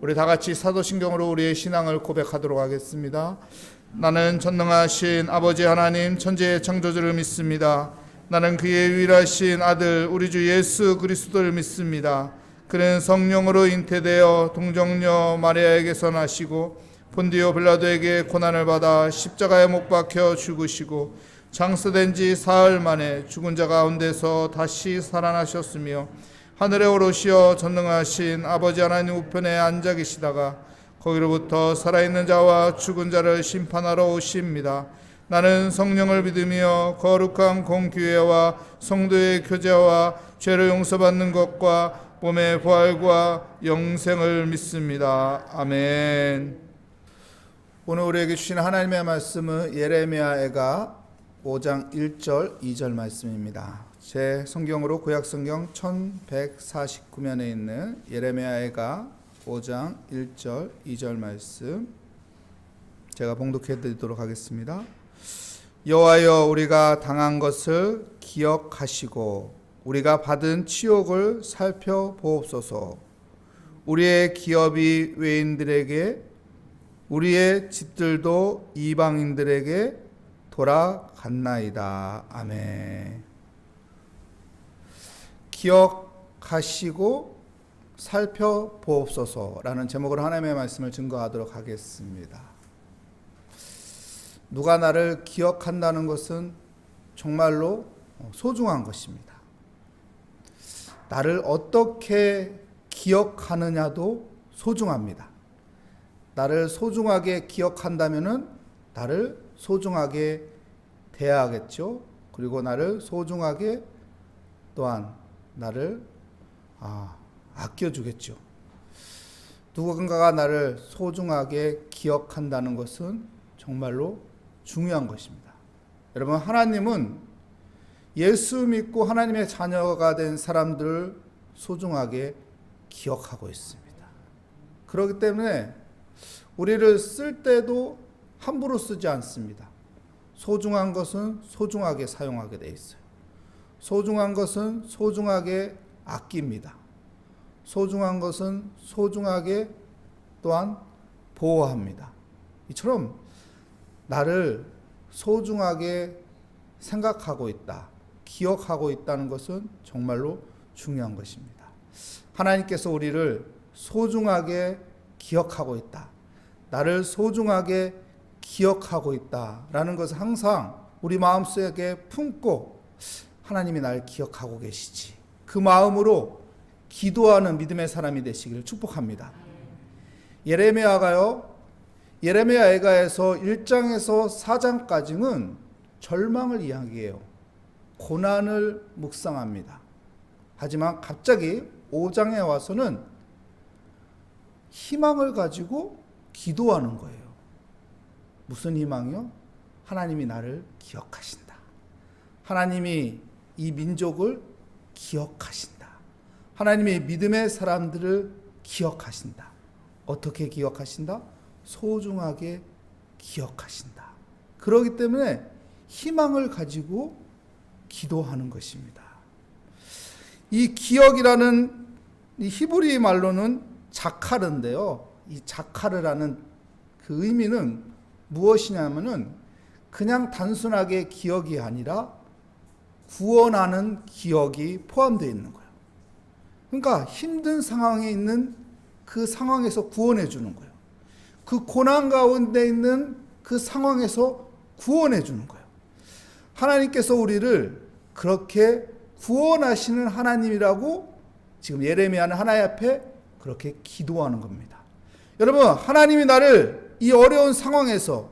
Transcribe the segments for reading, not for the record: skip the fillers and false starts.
우리 다 같이 사도신경으로 우리의 신앙을 고백하도록 하겠습니다. 나는 전능하신 아버지 하나님 천지의 창조주를 믿습니다. 나는 그의 유일하신 아들 우리 주 예수 그리스도를 믿습니다. 그는 성령으로 잉태되어 동정녀 마리아에게서 나시고 본디오 빌라도에게 고난을 받아 십자가에 못 박혀 죽으시고 장사된 지 사흘 만에 죽은 자 가운데서 다시 살아나셨으며 하늘에 오르시어 전능하신 아버지 하나님 우편에 앉아 계시다가 거기로부터 살아있는 자와 죽은 자를 심판하러 오십니다. 나는 성령을 믿으며 거룩한 공교회와 성도의 교제와 죄를 용서받는 것과 몸의 부활과 영생을 믿습니다. 아멘. 오늘 우리에게 주신 하나님의 말씀은 예레미야가 5장 1절 2절 말씀입니다. 제 성경으로 구약성경 1149면에 있는 예레미야가 5장 1절 2절 말씀 제가 봉독해 드리도록 하겠습니다. 여호와여, 우리가 당한 것을 기억하시고 우리가 받은 치욕을 살펴보옵소서. 우리의 기업이 외인들에게, 우리의 집들도 이방인들에게 돌아갔나이다. 아멘. 기억하시고 살펴보옵소서라는 제목으로 하나님의 말씀을 증거하도록 하겠습니다. 누가 나를 기억한다는 것은 정말로 소중한 것입니다. 나를 어떻게 기억하느냐도 소중합니다. 나를 소중하게 기억한다면은 나를 소중하게 대하겠죠. 그리고 나를 소중하게 또한 나를 아껴주겠죠. 누군가가 나를 소중하게 기억한다는 것은 정말로 중요한 것입니다. 여러분, 하나님은 예수 믿고 하나님의 자녀가 된 사람들을 소중하게 기억하고 있습니다. 그렇기 때문에 우리를 쓸 때도 함부로 쓰지 않습니다. 소중한 것은 소중하게 사용하게 돼 있어요. 소중한 것은 소중하게 아낍니다. 소중한 것은 소중하게 또한 보호합니다. 이처럼 나를 소중하게 생각하고 있다, 기억하고 있다는 것은 정말로 중요한 것입니다. 하나님께서 우리를 소중하게 기억하고 있다, 나를 소중하게 기억하고 있다라는 것을 항상 우리 마음속에 품고 하나님이 나를 기억하고 계시지, 그 마음으로 기도하는 믿음의 사람이 되시기를 축복합니다. 예레미야 애가에서 1장에서 4장까지는 절망을 이야기해요. 고난을 묵상합니다. 하지만 갑자기 5장에 와서는 희망을 가지고 기도하는 거예요. 무슨 희망이요? 하나님이 나를 기억하신다. 하나님이 이 민족을 기억하신다. 하나님의 믿음의 사람들을 기억하신다. 어떻게 기억하신다? 소중하게 기억하신다. 그렇기 때문에 희망을 가지고 기도하는 것입니다. 이 기억이라는 이 히브리 말로는 자카르인데요. 이 자카르라는 그 의미는 무엇이냐면은 그냥 단순하게 기억이 아니라 구원하는 기억이 포함되어 있는 거예요. 그러니까 힘든 상황에 있는 그 상황에서 구원해 주는 거예요. 그 고난 가운데 있는 그 상황에서 구원해 주는 거예요. 하나님께서 우리를 그렇게 구원하시는 하나님이라고 지금 예레미야는 하나님 앞에 그렇게 기도하는 겁니다. 여러분, 하나님이 나를 이 어려운 상황에서,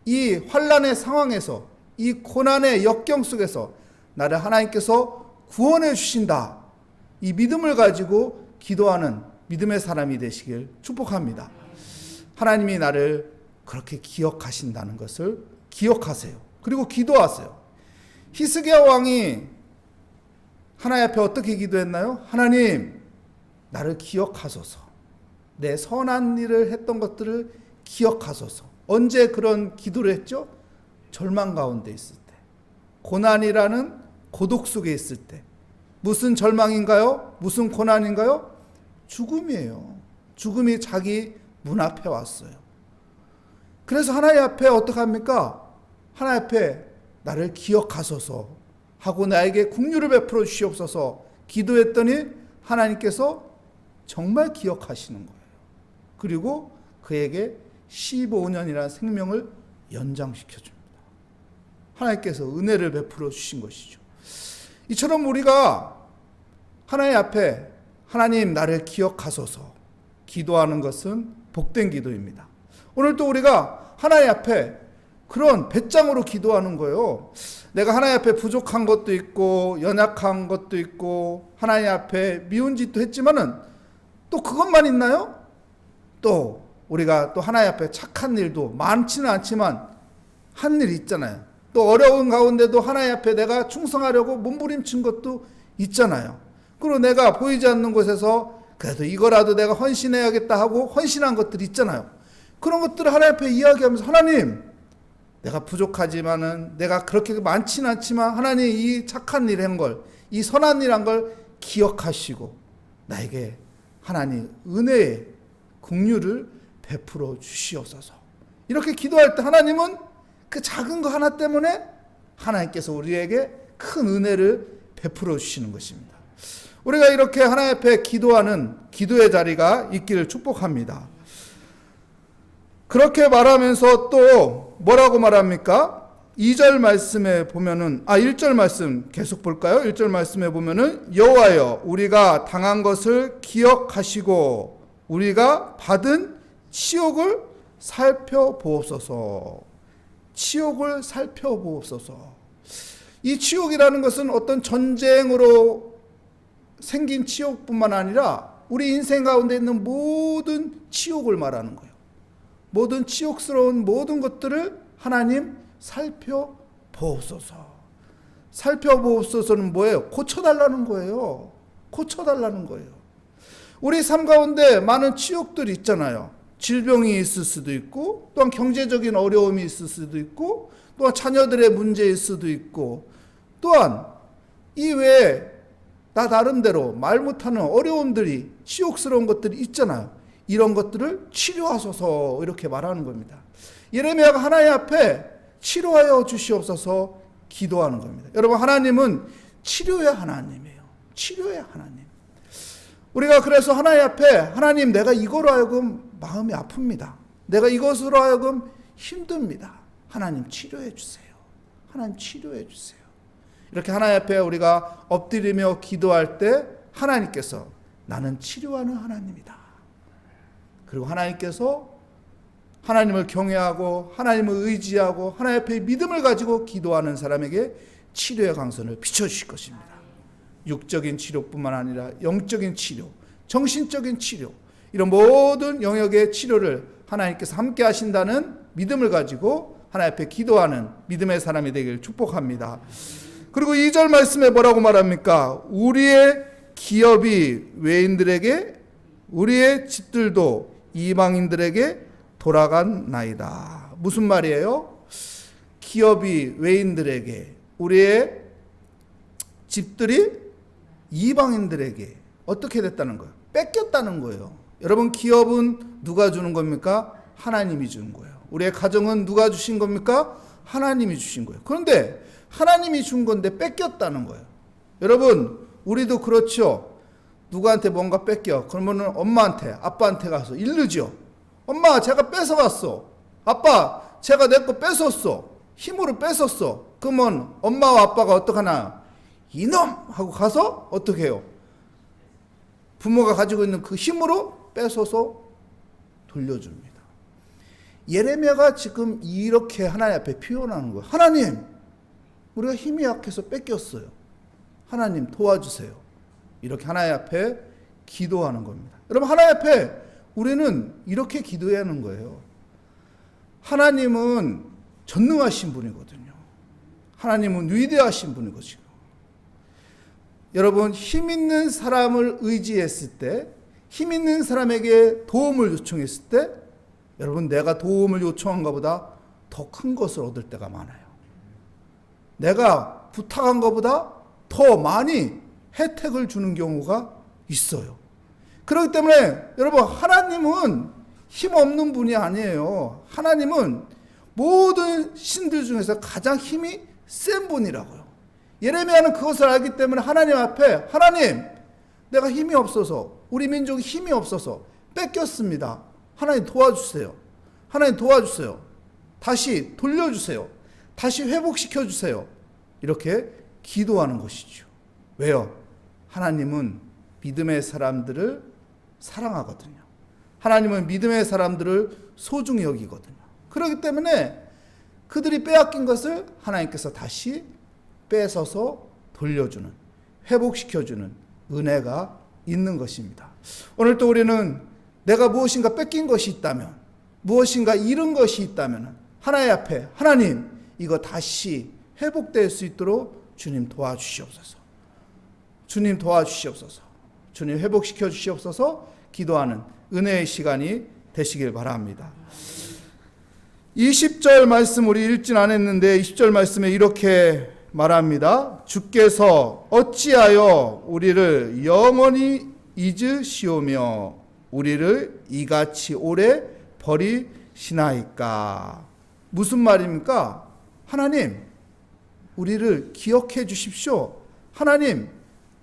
이 환난의 상황에서, 이 고난의 역경 속에서 나를 하나님께서 구원해 주신다. 이 믿음을 가지고 기도하는 믿음의 사람이 되시길 축복합니다. 하나님이 나를 그렇게 기억하신다는 것을 기억하세요. 그리고 기도하세요. 히스기야 왕이 하나님 앞에 어떻게 기도했나요? 하나님, 나를 기억하소서. 내 선한 일을 했던 것들을 기억하소서. 언제 그런 기도를 했죠? 절망 가운데 있을 때, 고난이라는 고독 속에 있을 때. 무슨 절망인가요? 무슨 고난인가요? 죽음이에요. 죽음이 자기 문 앞에 왔어요. 그래서 하나님 앞에 어떻게 합니까? 하나님 앞에 나를 기억하소서 하고 나에게 긍휼을 베풀어 주시옵소서 기도했더니 하나님께서 정말 기억하시는 거예요. 그리고 그에게 15년이라는 생명을 연장시켜 줍니다. 하나님께서 은혜를 베풀어 주신 것이죠. 이처럼 우리가 하나님 앞에 하나님 나를 기억하소서 기도하는 것은 복된 기도입니다. 오늘 또 우리가 하나님 앞에 그런 배짱으로 기도하는 거예요. 내가 하나님 앞에 부족한 것도 있고 연약한 것도 있고 하나님 앞에 미운 짓도 했지만은 또 그것만 있나요? 또 우리가 또 하나님 앞에 착한 일도 많지는 않지만 한 일이 있잖아요. 또 어려운 가운데도 하나님 앞에 내가 충성하려고 몸부림친 것도 있잖아요. 그리고 내가 보이지 않는 곳에서 그래도 이거라도 내가 헌신해야겠다 하고 헌신한 것들이 있잖아요. 그런 것들을 하나님 앞에 이야기하면서 하나님 내가 부족하지만은 내가 그렇게 많지는 않지만 하나님 이 착한 일 한 걸 이 선한 일 한 걸 기억하시고 나에게 하나님 은혜의 긍휼을 베풀어 주시옵소서. 이렇게 기도할 때 하나님은 그 작은 거 하나 때문에 하나님께서 우리에게 큰 은혜를 베풀어 주시는 것입니다. 우리가 이렇게 하나님 앞에 기도하는 기도의 자리가 있기를 축복합니다. 그렇게 말하면서 또 뭐라고 말합니까? 2절 말씀에 보면은 1절 말씀 계속 볼까요? 1절 말씀에 보면은 여호와여 우리가 당한 것을 기억하시고 우리가 받은 치욕을 살펴보옵소서. 치욕을 살펴보옵소서. 이 치욕이라는 것은 어떤 전쟁으로 생긴 치욕뿐만 아니라 우리 인생 가운데 있는 모든 치욕을 말하는 거예요. 모든 치욕스러운 모든 것들을 하나님 살펴보옵소서. 살펴보옵소서는 뭐예요? 고쳐달라는 거예요. 고쳐달라는 거예요. 우리 삶 가운데 많은 치욕들이 있잖아요. 질병이 있을 수도 있고 또한 경제적인 어려움이 있을 수도 있고 또한 자녀들의 문제일 수도 있고 또한 이 외에 나 나름대로 말 못하는 어려움들이 치욕스러운 것들이 있잖아요. 이런 것들을 치료하소서 이렇게 말하는 겁니다. 예레미야가 하나님 앞에 치료하여 주시옵소서 기도하는 겁니다. 여러분 하나님은 치료의 하나님이에요. 치료의 하나님. 우리가 그래서 하나님 앞에 하나님 내가 이거로 하여금 마음이 아픕니다. 내가 이것으로 하여금 힘듭니다. 하나님 치료해 주세요. 하나님 치료해 주세요. 이렇게 하나님 앞에 우리가 엎드리며 기도할 때 하나님께서 나는 치료하는 하나님이다. 그리고 하나님께서 하나님을 경외하고 하나님을 의지하고 하나님 앞에 믿음을 가지고 기도하는 사람에게 치료의 강선을 비춰주실 것입니다. 육적인 치료뿐만 아니라 영적인 치료, 정신적인 치료 이런 모든 영역의 치료를 하나님께서 함께 하신다는 믿음을 가지고 하나님 앞에 기도하는 믿음의 사람이 되길 축복합니다. 그리고 2절 말씀에 뭐라고 말합니까? 우리의 기업이 외인들에게 우리의 집들도 이방인들에게 돌아간 나이다. 무슨 말이에요? 기업이 외인들에게 우리의 집들이 이방인들에게 어떻게 됐다는 거예요? 뺏겼다는 거예요. 여러분 기업은 누가 주는 겁니까? 하나님이 주는 거예요. 우리의 가정은 누가 주신 겁니까? 하나님이 주신 거예요. 그런데 하나님이 준 건데 뺏겼다는 거예요. 여러분 우리도 그렇죠. 누구한테 뭔가 뺏겨. 그러면은 엄마한테 아빠한테 가서 일르죠. 엄마 제가 뺏어갔어. 아빠 제가 내 거 뺏었어. 힘으로 뺏었어. 그러면 엄마와 아빠가 어떡하나? 이놈! 하고 가서 어떻게 해요? 부모가 가지고 있는 그 힘으로 뺏어서 돌려줍니다. 예레미야가 지금 이렇게 하나님 앞에 표현하는 거예요. 하나님 우리가 힘이 약해서 뺏겼어요. 하나님 도와주세요. 이렇게 하나님 앞에 기도하는 겁니다. 여러분 하나님 앞에 우리는 이렇게 기도해야 하는 거예요. 하나님은 전능하신 분이거든요. 하나님은 위대하신 분이거든요. 여러분 힘 있는 사람을 의지했을 때 힘 있는 사람에게 도움을 요청했을 때 여러분 내가 도움을 요청한 것보다 더 큰 것을 얻을 때가 많아요. 내가 부탁한 것보다 더 많이 혜택을 주는 경우가 있어요. 그렇기 때문에 여러분, 하나님은 힘없는 분이 아니에요. 하나님은 모든 신들 중에서 가장 힘이 센 분이라고요. 예레미야는 그것을 알기 때문에 하나님 앞에, 하나님, 내가 힘이 없어서, 우리 민족이 힘이 없어서 뺏겼습니다. 하나님 도와주세요. 하나님 도와주세요. 다시 돌려주세요. 다시 회복시켜주세요. 이렇게 기도하는 것이죠. 왜요? 하나님은 믿음의 사람들을 사랑하거든요. 하나님은 믿음의 사람들을 소중히 여기거든요. 그렇기 때문에 그들이 빼앗긴 것을 하나님께서 다시 뺏어서 돌려주는, 회복시켜주는 은혜가 있는 것입니다. 오늘 또 우리는 내가 무엇인가 뺏긴 것이 있다면, 무엇인가 잃은 것이 있다면 하나님 앞에, 하나님, 이거 다시 회복될 수 있도록 주님 도와주시옵소서. 주님 도와주시옵소서. 주님 회복시켜 주시옵소서. 기도하는 은혜의 시간이 되시길 바랍니다. 20절 말씀 우리 읽진 않았는데 20절 말씀에 이렇게 말합니다. 주께서 어찌하여 우리를 영원히 잊으시오며 우리를 이같이 오래 버리시나이까. 무슨 말입니까? 하나님, 우리를 기억해 주십시오. 하나님,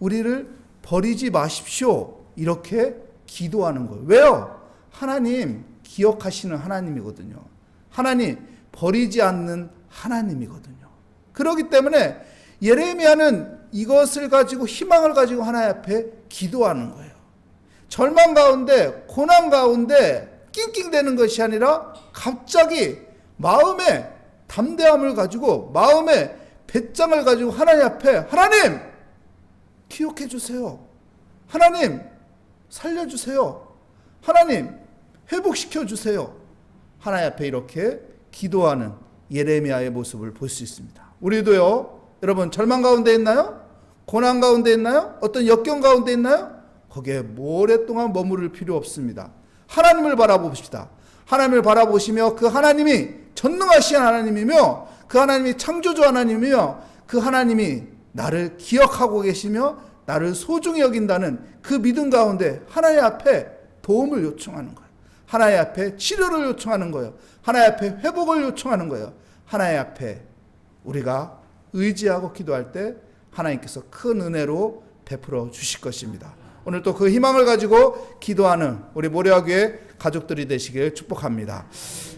우리를 버리지 마십시오. 이렇게 기도하는 거예요. 왜요? 하나님 기억하시는 하나님이거든요. 하나님 버리지 않는 하나님이거든요. 그렇기 때문에 예레미야는 이것을 가지고, 희망을 가지고 하나님 앞에 기도하는 거예요. 절망 가운데, 고난 가운데 낑낑대는 것이 아니라 갑자기 마음의 담대함을 가지고, 마음의 배짱을 가지고 하나님 앞에, 하나님 기억해 주세요. 하나님 살려주세요. 하나님 회복시켜 주세요. 하나님 앞에 이렇게 기도하는 예레미야의 모습을 볼 수 있습니다. 우리도요, 여러분, 절망 가운데 있나요? 고난 가운데 있나요? 어떤 역경 가운데 있나요? 거기에 오랫동안 머무를 필요 없습니다. 하나님을 바라봅시다. 하나님을 바라보시며 그 하나님이 전능하신 하나님이며, 그 하나님이 창조주 하나님이며, 그 하나님이 나를 기억하고 계시며 나를 소중히 여긴다는 그 믿음 가운데 하나님 앞에 도움을 요청하는 거예요. 하나님 앞에 치료를 요청하는 거예요. 하나님 앞에 회복을 요청하는 거예요. 하나님 앞에 우리가 의지하고 기도할 때 하나님께서 큰 은혜로 베풀어 주실 것입니다. 오늘 또 그 희망을 가지고 기도하는 우리 모래화교회 가족들이 되시길 축복합니다.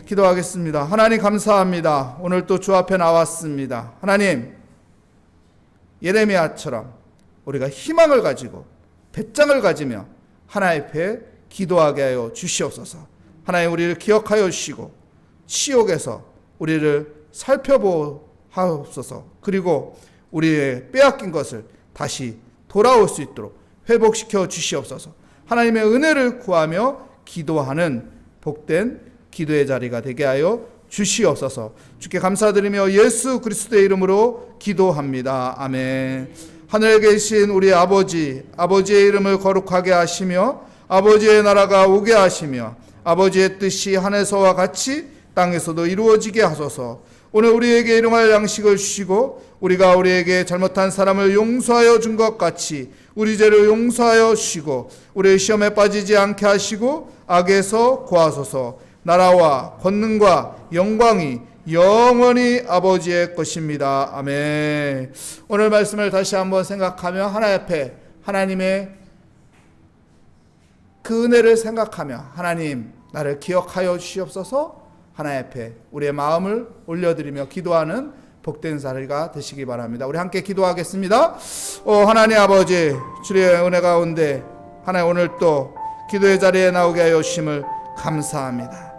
기도하겠습니다. 하나님 감사합니다. 오늘 또 주 앞에 나왔습니다. 하나님, 예레미야처럼 우리가 희망을 가지고 배짱을 가지며 하나님 앞에 기도하게 하여 주시옵소서. 하나님, 우리를 기억하여 주시고 치욕에서 우리를 살펴보옵소서. 그리고 우리의 빼앗긴 것을 다시 돌아올 수 있도록 회복시켜 주시옵소서. 하나님의 은혜를 구하며 기도하는 복된 기도의 자리가 되게 하여 주시옵소서. 주께 감사드리며 예수 그리스도의 이름으로 기도합니다. 아멘. 하늘에 계신 우리 아버지, 아버지의 이름을 거룩하게 하시며 아버지의 나라가 오게 하시며 아버지의 뜻이 하늘에서와 같이 땅에서도 이루어지게 하소서. 오늘 우리에게 일용할 양식을 주시고 우리가 우리에게 잘못한 사람을 용서하여 준 것 같이 우리 죄를 용서하여 주시고 우리의 시험에 빠지지 않게 하시고 악에서 구하소서. 나라와 권능과 영광이 영원히 아버지의 것입니다. 아멘. 오늘 말씀을 다시 한번 생각하며 하나님 앞에 하나님의 그 은혜를 생각하며 하나님 나를 기억하여 주시옵소서. 하나님 앞에 우리의 마음을 올려드리며 기도하는 복된 자리가 되시기 바랍니다. 우리 함께 기도하겠습니다. 하나님 아버지, 주의 은혜 가운데 하나님 오늘 또 기도의 자리에 나오게 하여 주심을 감사합니다.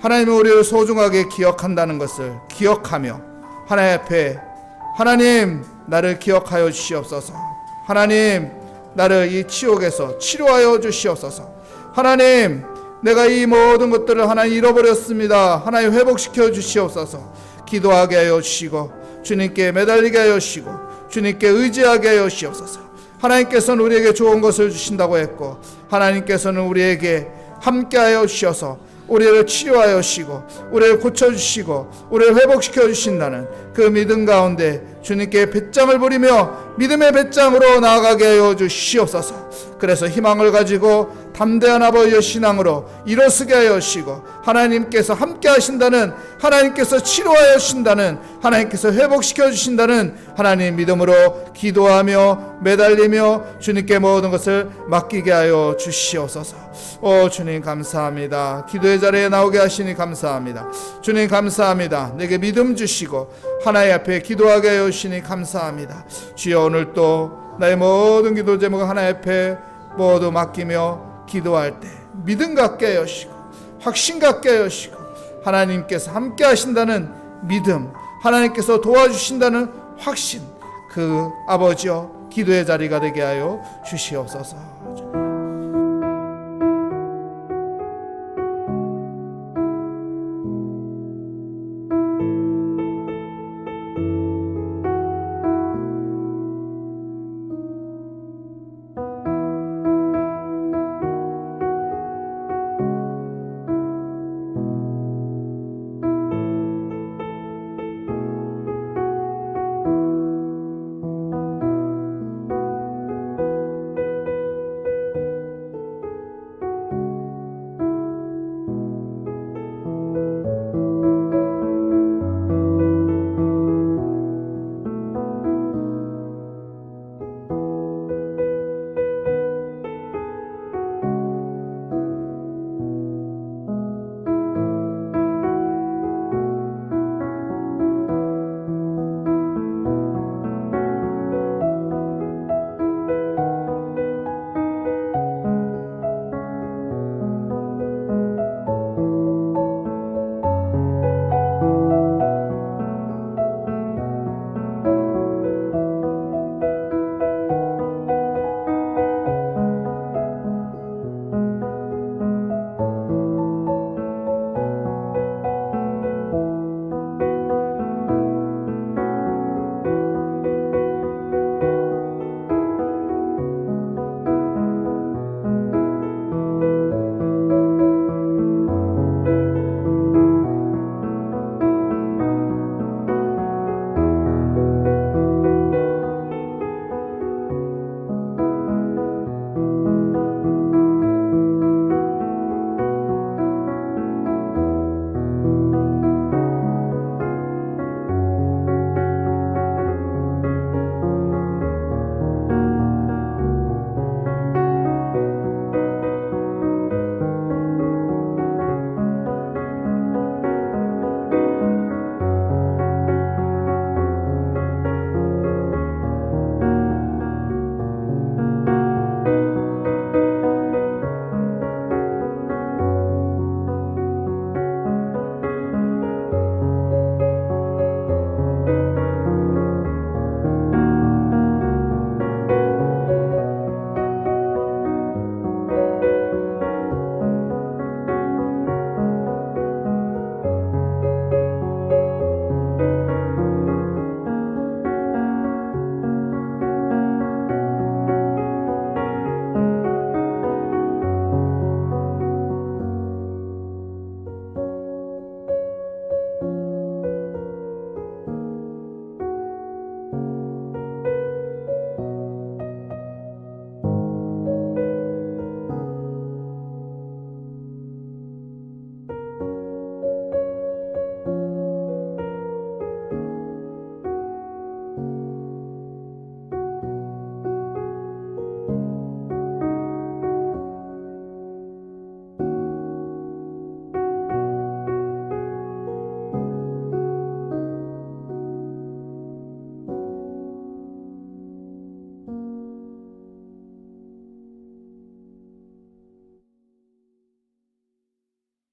하나님이 우리를 소중하게 기억한다는 것을 기억하며 하나님 앞에 하나님 나를 기억하여 주시옵소서. 하나님 나를 이 치욕에서 치료하여 주시옵소서. 하나님 내가 이 모든 것들을 하나님 잃어버렸습니다. 하나님 회복시켜 주시옵소서. 기도하게 하여 주시고 주님께 매달리게 하여 주시고 주님께 의지하게 하여 주시옵소서. 하나님께서는 우리에게 좋은 것을 주신다고 했고 하나님께서는 우리에게 함께하여 주셔서 우리를 치유하여 주시고 우리를 고쳐주시고 우리를 회복시켜 주신다는 그 믿음 가운데 주님께 배짱을 부리며 믿음의 배짱으로 나아가게 하여 주시옵소서. 그래서 희망을 가지고 담대한 아버지의 신앙으로 일어서게 하여 주시고 하나님께서 함께 하신다는, 하나님께서 치료하여 주신다는, 하나님께서 회복시켜 주신다는 하나님 믿음으로 기도하며 매달리며 주님께 모든 것을 맡기게 하여 주시옵소서. 오 주님 감사합니다. 기도의 자리에 나오게 하시니 감사합니다. 주님 감사합니다. 내게 믿음 주시고 하나님 앞에 기도하게 하여 주시니 감사합니다. 주여 오늘 또 나의 모든 기도 제목을 하나님 앞에 모두 맡기며 기도할 때 믿음 갖게 하여 주시고 확신 갖게 하여 주시고 하나님께서 함께 하신다는 믿음, 하나님께서 도와주신다는 확신, 그 아버지여 기도의 자리가 되게 하여 주시옵소서.